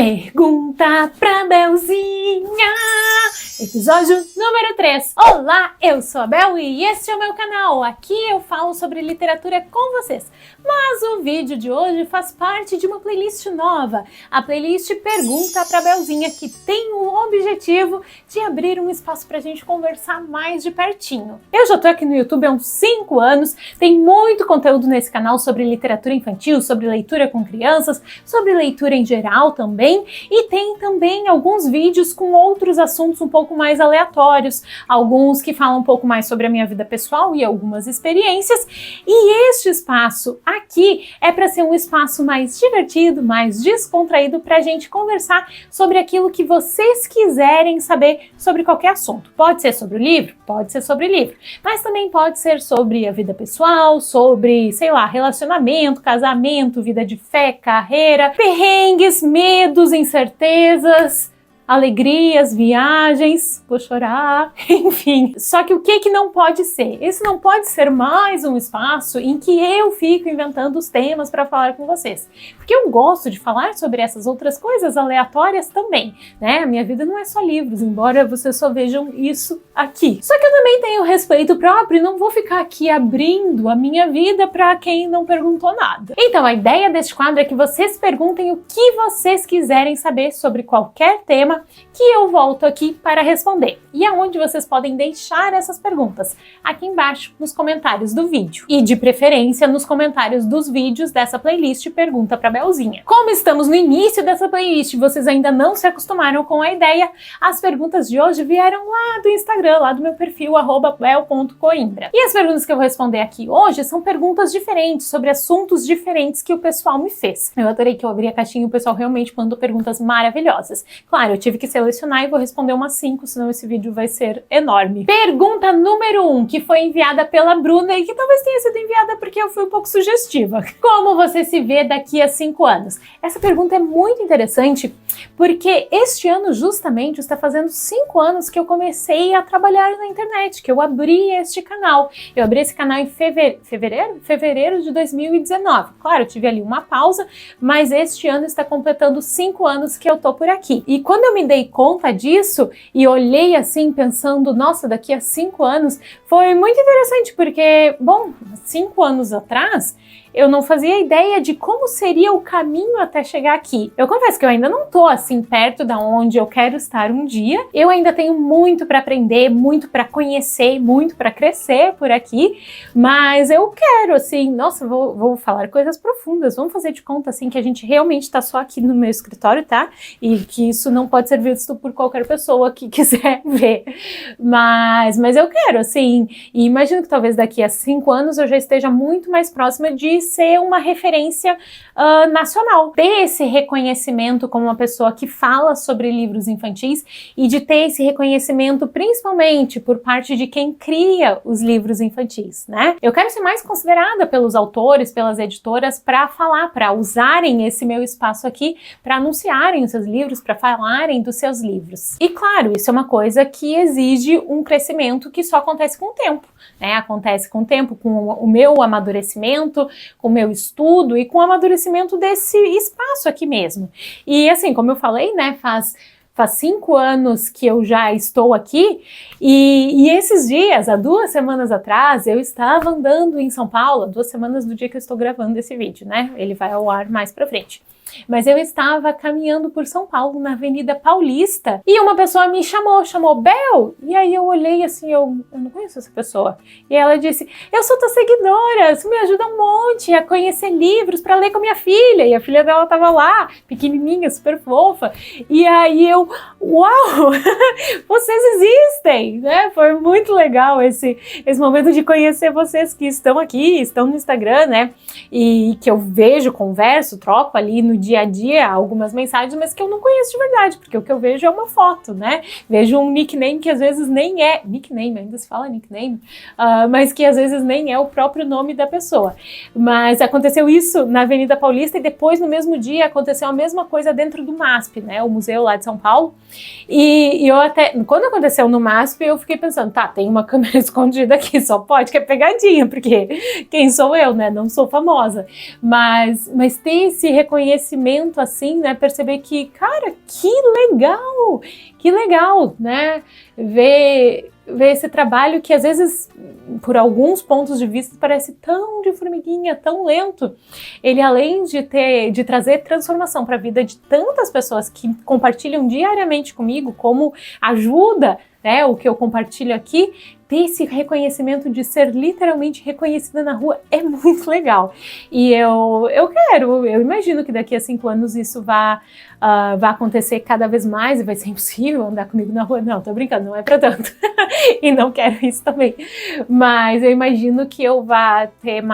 Pergunta pra Belzinha, episódio número 3. Olá, eu sou a Bel e este é o meu canal. Aqui eu falo sobre literatura com vocês. Mas o vídeo de hoje faz parte de uma playlist nova, a playlist Pergunta pra Belzinha, que tem o objetivo de abrir um espaço pra gente conversar mais de pertinho. Eu já tô aqui no YouTube há uns 5 anos, tem muito conteúdo nesse canal sobre literatura infantil, sobre leitura com crianças, sobre leitura em geral também. E tem também alguns vídeos com outros assuntos um pouco mais aleatórios, alguns que falam um pouco mais sobre a minha vida pessoal e algumas experiências. E este espaço aqui é para ser um espaço mais divertido, mais descontraído, para a gente conversar sobre aquilo que vocês quiserem saber sobre qualquer assunto. Pode ser sobre o livro? Pode ser sobre o livro. Mas também pode ser sobre a vida pessoal, sobre, sei lá, relacionamento, casamento, vida de fé, carreira, perrengues, medos, incertezas, alegrias, viagens, vou chorar, enfim. Só que o que não pode ser? Esse não pode ser mais um espaço em que eu fico inventando os temas para falar com vocês. Porque eu gosto de falar sobre essas outras coisas aleatórias também, né? A minha vida não é só livros, embora vocês só vejam isso aqui. Só que eu também tenho respeito próprio e não vou ficar aqui abrindo a minha vida para quem não perguntou nada. Então, a ideia deste quadro é que vocês perguntem o que vocês quiserem saber sobre qualquer tema que eu volto aqui para responder. E aonde vocês podem deixar essas perguntas? Aqui embaixo, nos comentários do vídeo. E de preferência, nos comentários dos vídeos dessa playlist Pergunta pra Belzinha. Como estamos no início dessa playlist e vocês ainda não se acostumaram com a ideia, as perguntas de hoje vieram lá do Instagram, lá do meu perfil, @bel.coimbra. E as perguntas que eu vou responder aqui hoje são perguntas diferentes, sobre assuntos diferentes que o pessoal me fez. Eu adorei que eu abri a caixinha e o pessoal realmente mandou perguntas maravilhosas. Claro, eu tive que selecionar e vou responder umas 5, senão esse vídeo vai ser enorme. Pergunta número 1, que foi enviada pela Bruna e que talvez tenha sido enviada porque eu fui um pouco sugestiva. Como você se vê daqui a 5 anos? Essa pergunta é muito interessante porque este ano justamente está fazendo 5 anos que eu comecei a trabalhar na internet, que eu abri este canal. Eu abri esse canal em fevereiro de 2019. Claro, eu tive ali uma pausa, mas este ano está completando 5 anos que eu tô por aqui. E quando eu me dei conta disso e olhei assim pensando, nossa, daqui a 5 anos, foi muito interessante porque, bom, 5 anos atrás, eu não fazia ideia de como seria o caminho até chegar aqui. Eu confesso que eu ainda não tô assim perto da onde eu quero estar um dia. Eu ainda tenho muito para aprender, muito para conhecer, muito para crescer por aqui, mas eu quero assim, nossa, vou falar coisas profundas. Vamos fazer de conta assim que a gente realmente tá só aqui no meu escritório, tá? E que isso não pode ser visto por qualquer pessoa que quiser ver. Mas eu quero assim, e imagino que talvez daqui a 5 anos eu já esteja muito mais próxima de ser uma referência nacional, ter esse reconhecimento como uma pessoa que fala sobre livros infantis e de ter esse reconhecimento principalmente por parte de quem cria os livros infantis, né? Eu quero ser mais considerada pelos autores, pelas editoras para falar, para usarem esse meu espaço aqui para anunciarem os seus livros, para falarem dos seus livros. E claro, isso é uma coisa que exige um crescimento que só acontece com o tempo, né? Acontece com o tempo, com o meu amadurecimento, com o meu estudo e com o amadurecimento desse espaço aqui mesmo. E assim, como eu falei, né, faz 5 anos que eu já estou aqui e esses dias, há 2 semanas atrás, eu estava andando em São Paulo, 2 semanas do dia que eu estou gravando esse vídeo, né? Ele vai ao ar mais pra frente. Mas eu estava caminhando por São Paulo, na Avenida Paulista, e uma pessoa me chamou Bel! E aí eu olhei assim, eu não conheço essa pessoa. E ela disse, eu sou tua seguidora, isso me ajuda um monte a conhecer livros para ler com a minha filha. E a filha dela tava lá, pequenininha, super fofa. E aí eu, uau, vocês existem, né? Foi muito legal esse momento de conhecer vocês que estão aqui, estão no Instagram, né? E que eu vejo, converso, troco ali no dia a dia algumas mensagens, mas que eu não conheço de verdade, porque o que eu vejo é uma foto, né? Vejo um nickname que às vezes nem é nickname, ainda se fala nickname, mas que às vezes nem é o próprio nome da pessoa. Mas aconteceu isso na Avenida Paulista e depois no mesmo dia aconteceu a mesma coisa dentro do MASP, né? O museu lá de São Paulo. E eu até, quando aconteceu no MASP, eu fiquei pensando, tá, tem uma câmera escondida aqui, só pode, que é pegadinha, porque quem sou eu, né? Não sou famosa. Mas ter esse reconhecimento reconhecimento assim, né? Perceber que, cara, que legal, né? Ver esse trabalho que às vezes, por alguns pontos de vista, parece tão de formiguinha, tão lento. Ele, além de trazer transformação para a vida de tantas pessoas que compartilham diariamente comigo, como ajuda, né, o que eu compartilho aqui, ter esse reconhecimento de ser literalmente reconhecida na rua é muito legal. E eu imagino que daqui a 5 anos isso vai acontecer cada vez mais e vai ser impossível andar comigo na rua. Não, tô brincando, não é pra tanto. E não quero isso também. Mas eu imagino que eu vá ter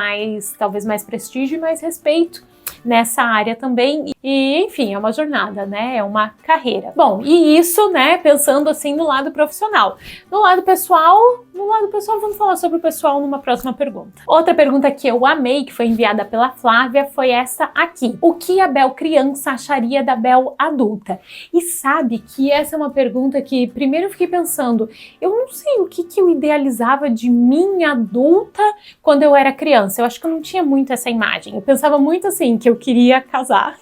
talvez mais prestígio e mais respeito nessa área também, e enfim, é uma jornada, né, é uma carreira. Bom, e isso, né, pensando assim no lado profissional. No lado pessoal, vamos falar sobre o pessoal numa próxima pergunta. Outra pergunta que eu amei, que foi enviada pela Flávia, foi essa aqui. O que a Bel criança acharia da Bel adulta? E sabe que essa é uma pergunta que primeiro eu fiquei pensando, eu não sei o que eu idealizava de mim adulta quando eu era criança. Eu acho que eu não tinha muito essa imagem. Eu pensava muito assim, que eu queria casar.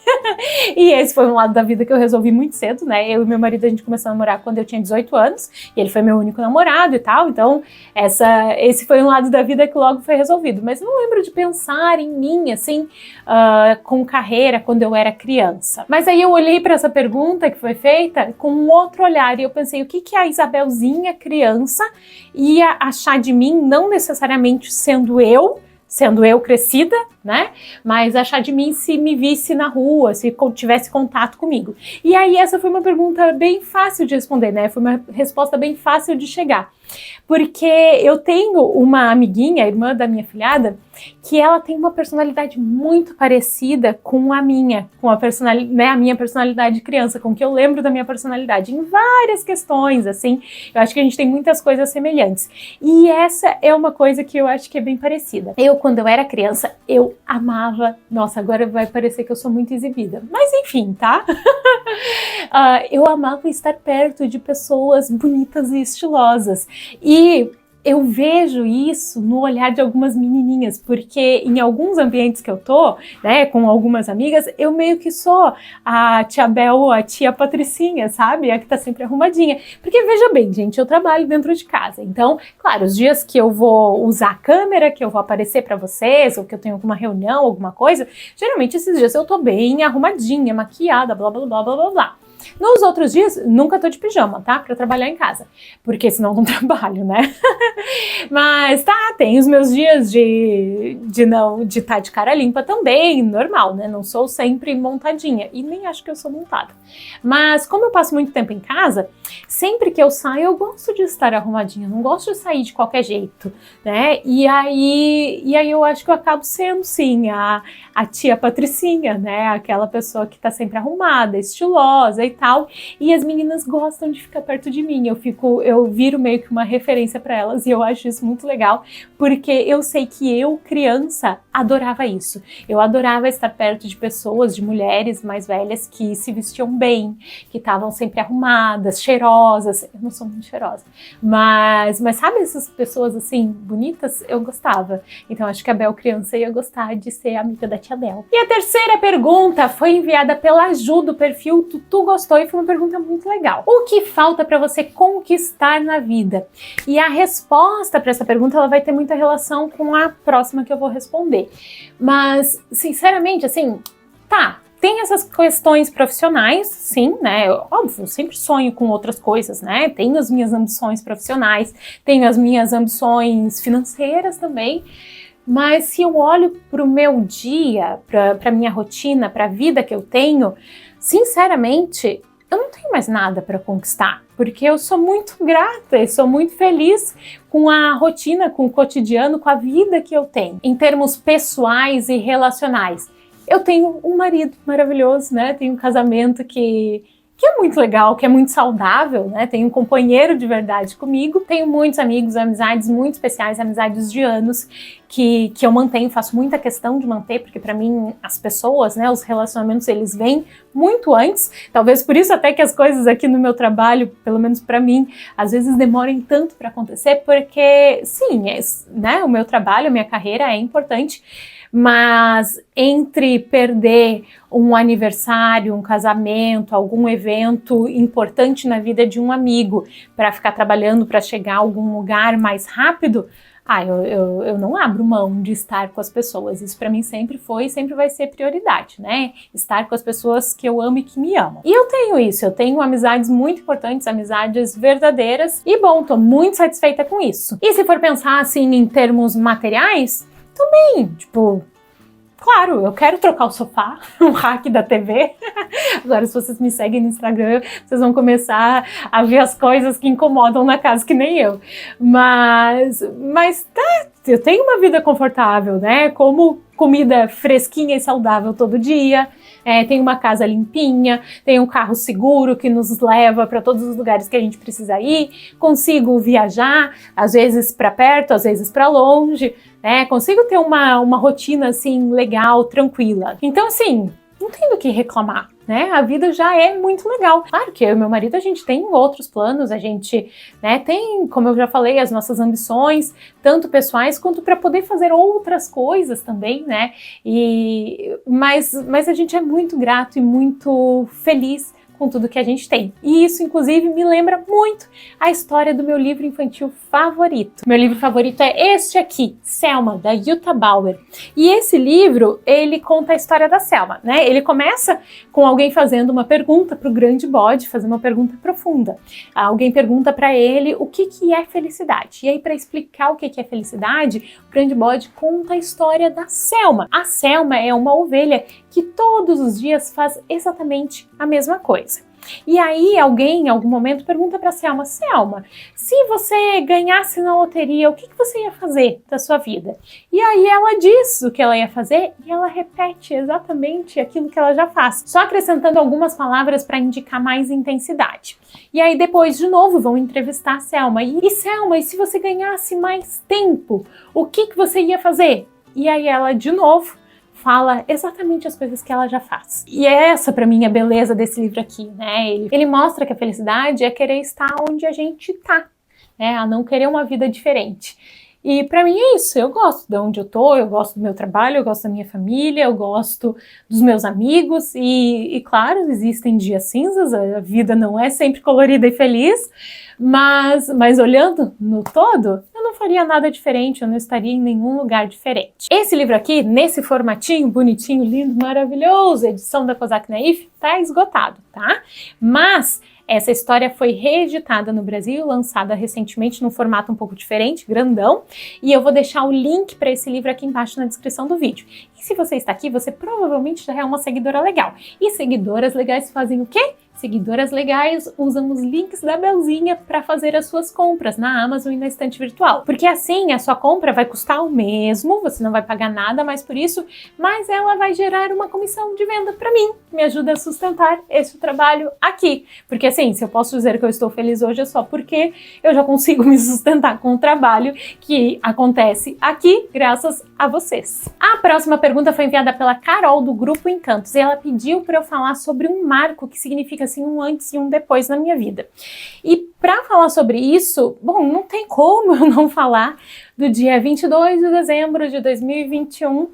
E esse foi um lado da vida que eu resolvi muito cedo, né? Eu e meu marido, a gente começou a namorar quando eu tinha 18 anos, e ele foi meu único namorado e tal, então esse foi um lado da vida que logo foi resolvido. Mas eu não lembro de pensar em mim, assim, com carreira quando eu era criança. Mas aí eu olhei para essa pergunta que foi feita com um outro olhar, e eu pensei, o que a Isabelzinha criança ia achar de mim, não necessariamente sendo eu crescida, né? Mas achar de mim se me visse na rua, se tivesse contato comigo. E aí essa foi uma pergunta bem fácil de responder, né? Foi uma resposta bem fácil de chegar. Porque eu tenho uma amiguinha, irmã da minha filhada, que ela tem uma personalidade muito parecida com a minha, né, a minha personalidade de criança, com o que eu lembro da minha personalidade, em várias questões, assim, eu acho que a gente tem muitas coisas semelhantes. E essa é uma coisa que eu acho que é bem parecida. Quando eu era criança, eu amava, nossa, agora vai parecer que eu sou muito exibida, mas enfim, tá? Eu amava estar perto de pessoas bonitas e estilosas. E eu vejo isso no olhar de algumas menininhas, porque em alguns ambientes que eu tô, né, com algumas amigas, eu meio que sou a tia Bel, a tia Patricinha, sabe? A que tá sempre arrumadinha. Porque veja bem, gente, eu trabalho dentro de casa, então, claro, os dias que eu vou usar a câmera, que eu vou aparecer pra vocês, ou que eu tenho alguma reunião, alguma coisa, geralmente esses dias eu tô bem arrumadinha, maquiada, blá, blá, blá, blá, blá, blá. Nos outros dias, nunca tô de pijama, tá? Pra trabalhar em casa. Porque senão não trabalho, né? Mas tá, tem os meus dias de estar de cara limpa também, normal, né? Não sou sempre montadinha. E nem acho que eu sou montada. Mas como eu passo muito tempo em casa, sempre que eu saio, eu gosto de estar arrumadinha. Não gosto de sair de qualquer jeito, né? E aí eu acho que eu acabo sendo, sim, a tia Patricinha, né? Aquela pessoa que tá sempre arrumada, estilosa e tal, e as meninas gostam de ficar perto de mim, eu viro meio que uma referência para elas, e eu acho isso muito legal, porque eu sei que eu, criança, adorava isso. Eu adorava estar perto de pessoas, de mulheres mais velhas que se vestiam bem, que estavam sempre arrumadas, cheirosas. Eu não sou muito cheirosa, mas sabe essas pessoas assim, bonitas? Eu gostava. Então acho que a Bel criança ia gostar de ser amiga da tia Bel. E a terceira pergunta foi enviada pela Ju, do perfil Tutu Gostou, e foi uma pergunta muito legal. O que falta para você conquistar na vida? E a resposta para essa pergunta, ela vai ter muita relação com a próxima que eu vou responder. Mas, sinceramente, assim, tá, tem essas questões profissionais, sim, né? Óbvio, eu sempre sonho com outras coisas, né? Tenho as minhas ambições profissionais, tenho as minhas ambições financeiras também. Mas se eu olho para o meu dia, para a minha rotina, para a vida que eu tenho, sinceramente, eu não tenho mais nada para conquistar, porque eu sou muito grata, eu sou muito feliz com a rotina, com o cotidiano, com a vida que eu tenho, em termos pessoais e relacionais. Eu tenho um marido maravilhoso, né? Tenho um casamento que é muito legal, que é muito saudável, né? Tenho um companheiro de verdade comigo. Tenho muitos amigos, amizades muito especiais, amizades de anos que eu mantenho, faço muita questão de manter, porque para mim as pessoas, né, os relacionamentos, eles vêm muito antes. Talvez por isso até que as coisas aqui no meu trabalho, pelo menos para mim, às vezes demorem tanto para acontecer, porque sim, né, o meu trabalho, a minha carreira é importante, mas entre perder um aniversário, um casamento, algum evento importante na vida de um amigo para ficar trabalhando para chegar a algum lugar mais rápido, eu não abro mão de estar com as pessoas. Isso para mim sempre foi e sempre vai ser prioridade, né? Estar com as pessoas que eu amo e que me amam. E eu tenho isso, eu tenho amizades muito importantes, amizades verdadeiras e bom, tô muito satisfeita com isso. E se for pensar assim em termos materiais, também, tipo, claro, eu quero trocar o sofá, o rack da TV. Agora, se vocês me seguem no Instagram, vocês vão começar a ver as coisas que incomodam na casa, que nem eu. Mas tá, eu tenho uma vida confortável, né? Como comida fresquinha e saudável todo dia. Tenho uma casa limpinha, tenho um carro seguro que nos leva para todos os lugares que a gente precisa ir, consigo viajar, às vezes para perto, às vezes para longe, consigo ter uma rotina assim legal, tranquila. Então assim, não tem do que reclamar, né? A vida já é muito legal. Claro que eu e meu marido, a gente tem outros planos, a gente, tem, como eu já falei, as nossas ambições, tanto pessoais quanto para poder fazer outras coisas também, né? Mas a gente é muito grato e muito feliz com tudo que a gente tem. E isso, inclusive, me lembra muito a história do meu livro infantil favorito. Meu livro favorito é este aqui, Selma, da Jutta Bauer. E esse livro, ele conta a história da Selma, né? Ele começa com alguém fazendo uma pergunta para o grande bode, fazendo uma pergunta profunda. Alguém pergunta para ele o que é felicidade. E aí, para explicar o que é felicidade, o grande bode conta a história da Selma. A Selma é uma ovelha que todos os dias faz exatamente a mesma coisa. E aí alguém, em algum momento, pergunta para Selma, se você ganhasse na loteria, o que você ia fazer da sua vida? E aí ela diz o que ela ia fazer e ela repete exatamente aquilo que ela já faz, só acrescentando algumas palavras para indicar mais intensidade. E aí depois, de novo, vão entrevistar a Selma. Selma, e se você ganhasse mais tempo, o que você ia fazer? E aí ela, de novo, fala exatamente as coisas que ela já faz. E é essa, pra mim, a beleza desse livro aqui, né? Ele mostra que a felicidade é querer estar onde a gente tá, né? A não querer uma vida diferente. E pra mim é isso, eu gosto de onde eu tô, eu gosto do meu trabalho, eu gosto da minha família, eu gosto dos meus amigos e claro, existem dias cinzas, a vida não é sempre colorida e feliz, mas olhando no todo, eu não faria nada diferente, eu não estaria em nenhum lugar diferente. Esse livro aqui, nesse formatinho, bonitinho, lindo, maravilhoso, edição da Kozak Naif, tá esgotado, tá? Mas essa história foi reeditada no Brasil, lançada recentemente num formato um pouco diferente, grandão, e eu vou deixar o link para esse livro aqui embaixo na descrição do vídeo. E se você está aqui, você provavelmente já é uma seguidora legal. E seguidoras legais fazem o quê? Seguidoras legais usam os links da Belzinha para fazer as suas compras na Amazon e na estante virtual. Porque assim, a sua compra vai custar o mesmo, você não vai pagar nada mais por isso, mas ela vai gerar uma comissão de venda para mim, que me ajuda a sustentar esse trabalho aqui. Porque assim, se eu posso dizer que eu estou feliz hoje é só porque eu já consigo me sustentar com o trabalho que acontece aqui, graças a vocês. A próxima pergunta foi enviada pela Carol, do Grupo Encantos, e ela pediu para eu falar sobre um marco que significa assim um antes e um depois na minha vida. E para falar sobre isso, bom, não tem como eu não falar do dia 22 de dezembro de 2021,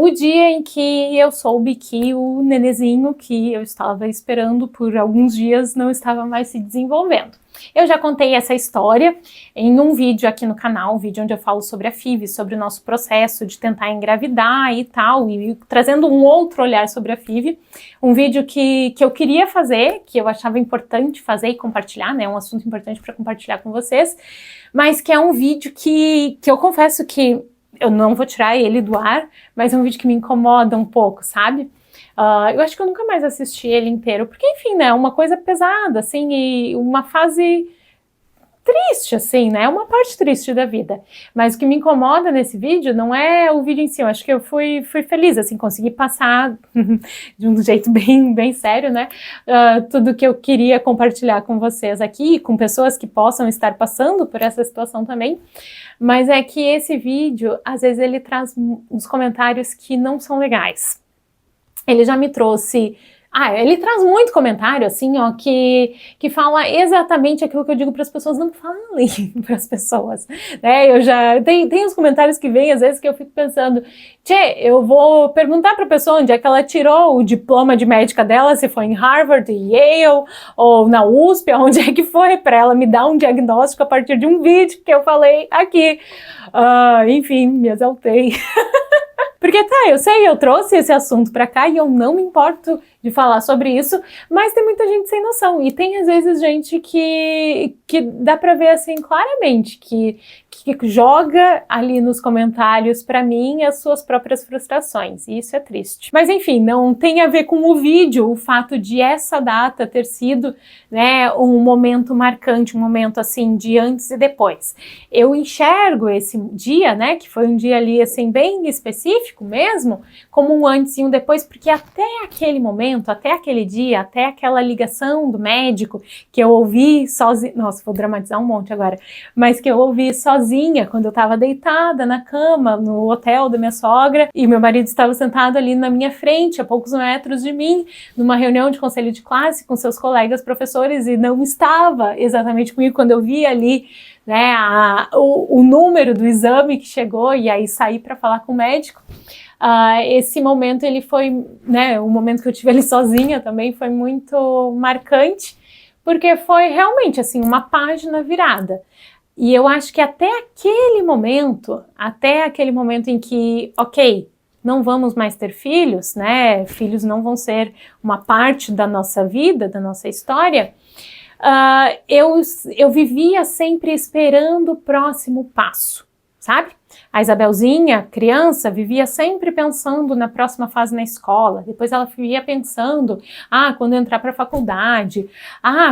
o dia em que eu soube que o nenezinho que eu estava esperando por alguns dias não estava mais se desenvolvendo. Eu já contei essa história em um vídeo aqui no canal, um vídeo onde eu falo sobre a FIV, sobre o nosso processo de tentar engravidar e tal, e trazendo um outro olhar sobre a FIV. Um vídeo que eu queria fazer, que eu achava importante fazer e compartilhar, né? Um assunto importante para compartilhar com vocês, mas que é um vídeo que eu confesso que eu não vou tirar ele do ar, mas é um vídeo que me incomoda um pouco, sabe? Eu acho que eu nunca mais assisti ele inteiro, porque enfim, né, uma coisa pesada, assim, e uma fase triste, assim, né, uma parte triste da vida. Mas o que me incomoda nesse vídeo não é o vídeo em si, eu acho que eu fui feliz, assim, consegui passar de um jeito bem sério, né, tudo que eu queria compartilhar com vocês aqui, com pessoas que possam estar passando por essa situação também. Mas é que esse vídeo, às vezes, ele traz uns comentários que não são legais. Ele já me trouxe Ele traz muito comentário, assim, ó, que fala exatamente aquilo que eu digo para as pessoas, não falem para as pessoas, né? Tem uns comentários que vêm, às vezes, que eu fico pensando, eu vou perguntar para a pessoa onde é que ela tirou o diploma de médica dela, se foi em Harvard, Yale, ou na USP, onde é que foi, para ela me dar um diagnóstico a partir de um vídeo que eu falei aqui. Enfim, me exaltei. Porque eu sei, eu trouxe esse assunto pra cá e eu não me importo de falar sobre isso, mas tem muita gente sem noção. E tem, às vezes, gente que dá pra ver, assim, claramente, que joga ali nos comentários pra mim as suas próprias frustrações. E isso é triste. Mas, enfim, não tem a ver com o vídeo, o fato de essa data ter sido, né, um momento marcante, um momento, assim, de antes e depois. Eu enxergo esse dia, né, que foi um dia ali, assim, bem específico mesmo, como um antes e um depois, porque até aquele momento, até aquele dia, até aquela ligação do médico que eu ouvi sozinha, nossa, vou dramatizar um monte agora, mas que eu ouvi sozinha quando eu estava deitada na cama no hotel da minha sogra e meu marido estava sentado ali na minha frente, a poucos metros de mim, numa reunião de conselho de classe com seus colegas professores, e não estava exatamente comigo quando eu vi ali, né, o número do exame que chegou, e aí saí para falar com o médico. Esse momento, ele foi, né, o momento que eu tive ali sozinha também foi muito marcante, porque foi realmente, assim, uma página virada. E eu acho que até aquele momento em que, ok, não vamos mais ter filhos, né, filhos não vão ser uma parte da nossa vida, da nossa história, eu vivia sempre esperando o próximo passo, sabe? A Isabelzinha, criança, vivia sempre pensando na próxima fase na escola, depois ela vivia pensando, quando eu entrar para a faculdade,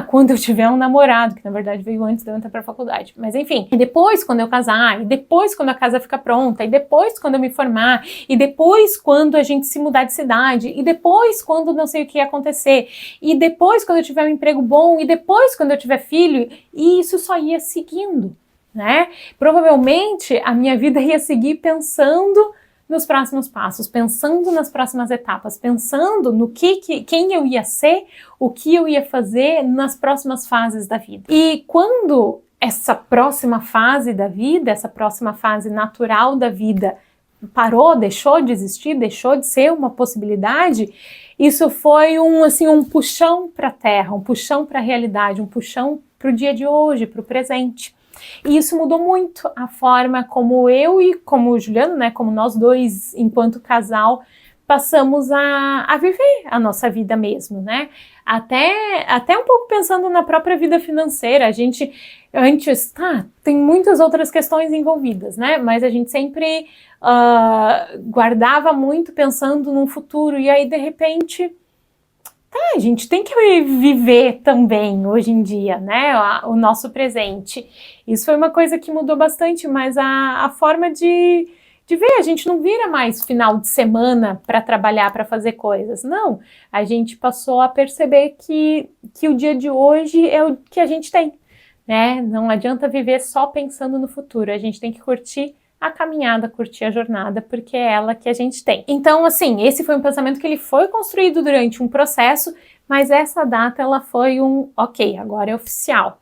quando eu tiver um namorado, que na verdade veio antes de eu entrar para a faculdade, mas enfim, e depois quando eu casar, e depois quando a casa ficar pronta, e depois quando eu me formar, e depois quando a gente se mudar de cidade, e depois quando não sei o que ia acontecer, e depois quando eu tiver um emprego bom, e depois quando eu tiver filho, e isso só ia seguindo, né? Provavelmente a minha vida ia seguir pensando nos próximos passos, pensando nas próximas etapas, pensando no quem eu ia ser, o que eu ia fazer nas próximas fases da vida. E quando essa próxima fase da vida, essa próxima fase natural da vida parou, deixou de existir, deixou de ser uma possibilidade, isso foi um puxão para a terra, um puxão para a realidade, um puxão para o dia de hoje, para o presente. E isso mudou muito a forma como eu e como o Juliano, né, como nós dois, enquanto casal, passamos a viver a nossa vida mesmo, né? Até um pouco pensando na própria vida financeira. A gente antes, tem muitas outras questões envolvidas, né? Mas a gente sempre guardava muito pensando num futuro, e aí de repente a gente tem que viver também hoje em dia, né, o nosso presente. Isso foi uma coisa que mudou bastante, mas a forma de ver, a gente não vira mais final de semana para trabalhar, para fazer coisas, não. A gente passou a perceber que o dia de hoje é o que a gente tem, né, não adianta viver só pensando no futuro, a gente tem que curtir a caminhada, curtir a jornada, porque é ela que a gente tem. Então, assim, esse foi um pensamento que ele foi construído durante um processo, mas essa data, ela foi ok, agora é oficial,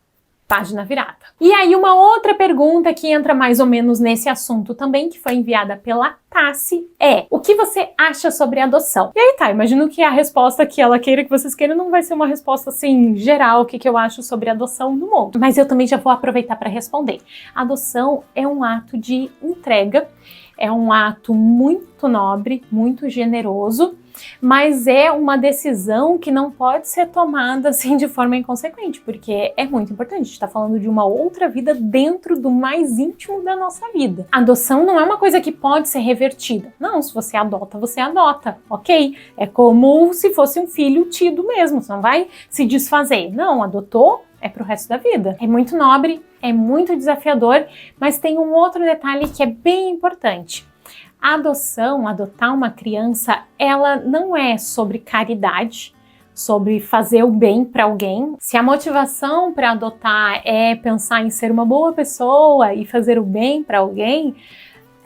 página virada. E aí uma outra pergunta que entra mais ou menos nesse assunto também, que foi enviada pela Tassi, é: o que você acha sobre adoção? E aí imagino que a resposta que ela queira, que vocês queiram, não vai ser uma resposta assim, geral, o que eu acho sobre adoção no mundo. Mas eu também já vou aproveitar para responder. A adoção é um ato de entrega, é um ato muito nobre, muito generoso, mas é uma decisão que não pode ser tomada assim de forma inconsequente, porque é muito importante. A gente está falando de uma outra vida dentro do mais íntimo da nossa vida. A adoção não é uma coisa que pode ser revertida. Não, se você adota, ok? É como se fosse um filho tido mesmo, você não vai se desfazer. Não, adotou, é pro resto da vida. É muito nobre, é muito desafiador, mas tem um outro detalhe que é bem importante. A adoção, adotar uma criança, ela não é sobre caridade, sobre fazer o bem para alguém. Se a motivação para adotar é pensar em ser uma boa pessoa e fazer o bem para alguém,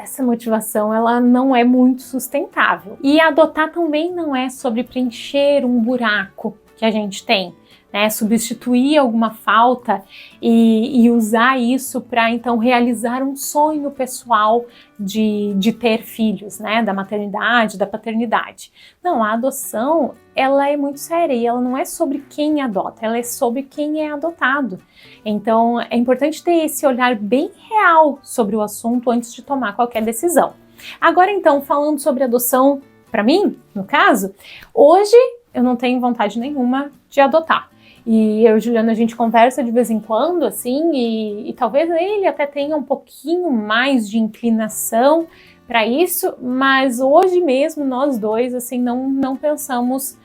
essa motivação ela não é muito sustentável. E adotar também não é sobre preencher um buraco que a gente tem, né? Substituir alguma falta e usar isso para então realizar um sonho pessoal de ter filhos, né? Da maternidade, da paternidade. Não, a adoção ela é muito séria e ela não é sobre quem adota, ela é sobre quem é adotado. Então é importante ter esse olhar bem real sobre o assunto antes de tomar qualquer decisão. Agora então, falando sobre adoção, para mim, no caso, hoje eu não tenho vontade nenhuma de adotar. E eu e Juliano, a gente conversa de vez em quando, assim, e talvez ele até tenha um pouquinho mais de inclinação para isso, mas hoje mesmo nós dois, assim, não pensamos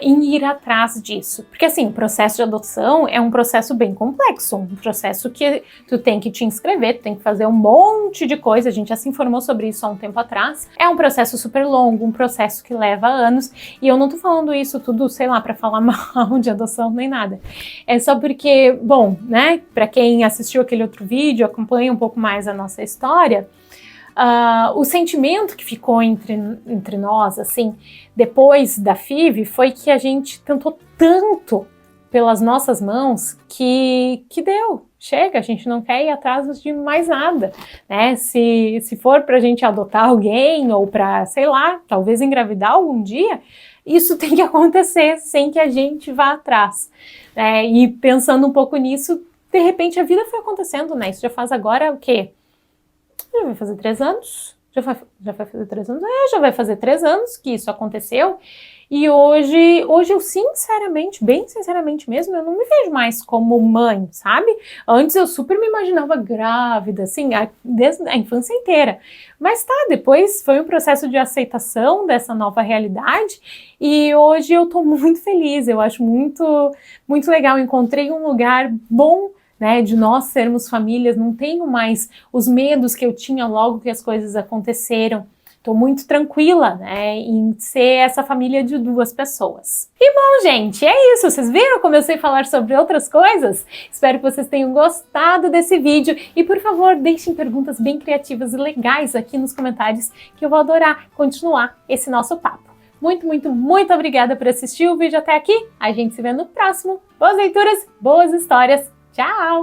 em ir atrás disso. Porque, assim, o processo de adoção é um processo bem complexo, um processo que tu tem que te inscrever, tu tem que fazer um monte de coisa, a gente já se informou sobre isso há um tempo atrás. É um processo super longo, um processo que leva anos, e eu não tô falando isso tudo, sei lá, pra falar mal de adoção, nem nada. É só porque, bom, né, pra quem assistiu aquele outro vídeo, acompanha um pouco mais a nossa história, o sentimento que ficou entre nós, assim, depois da FIV, foi que a gente tentou tanto pelas nossas mãos que deu, chega, a gente não quer ir atrás de mais nada, né? Se for pra gente adotar alguém ou pra, sei lá, talvez engravidar algum dia, isso tem que acontecer sem que a gente vá atrás, né? E pensando um pouco nisso, de repente a vida foi acontecendo, né? Isso já faz agora o quê? Já vai fazer 3 anos? Já vai fazer 3 anos? Já vai fazer 3 anos que isso aconteceu. E hoje eu sinceramente, bem sinceramente mesmo, eu não me vejo mais como mãe, sabe? Antes eu super me imaginava grávida, assim, desde a infância inteira. Mas tá, depois foi um processo de aceitação dessa nova realidade e hoje eu tô muito feliz, eu acho muito, muito legal. Encontrei um lugar bom, né, de nós sermos famílias, não tenho mais os medos que eu tinha logo que as coisas aconteceram. Estou muito tranquila, né, em ser essa família de 2 pessoas. E bom, gente, é isso. Vocês viram como eu sei falar sobre outras coisas? Espero que vocês tenham gostado desse vídeo e, por favor, deixem perguntas bem criativas e legais aqui nos comentários que eu vou adorar continuar esse nosso papo. Muito, muito, muito obrigada por assistir o vídeo até aqui. A gente se vê no próximo. Boas leituras, boas histórias. Tchau!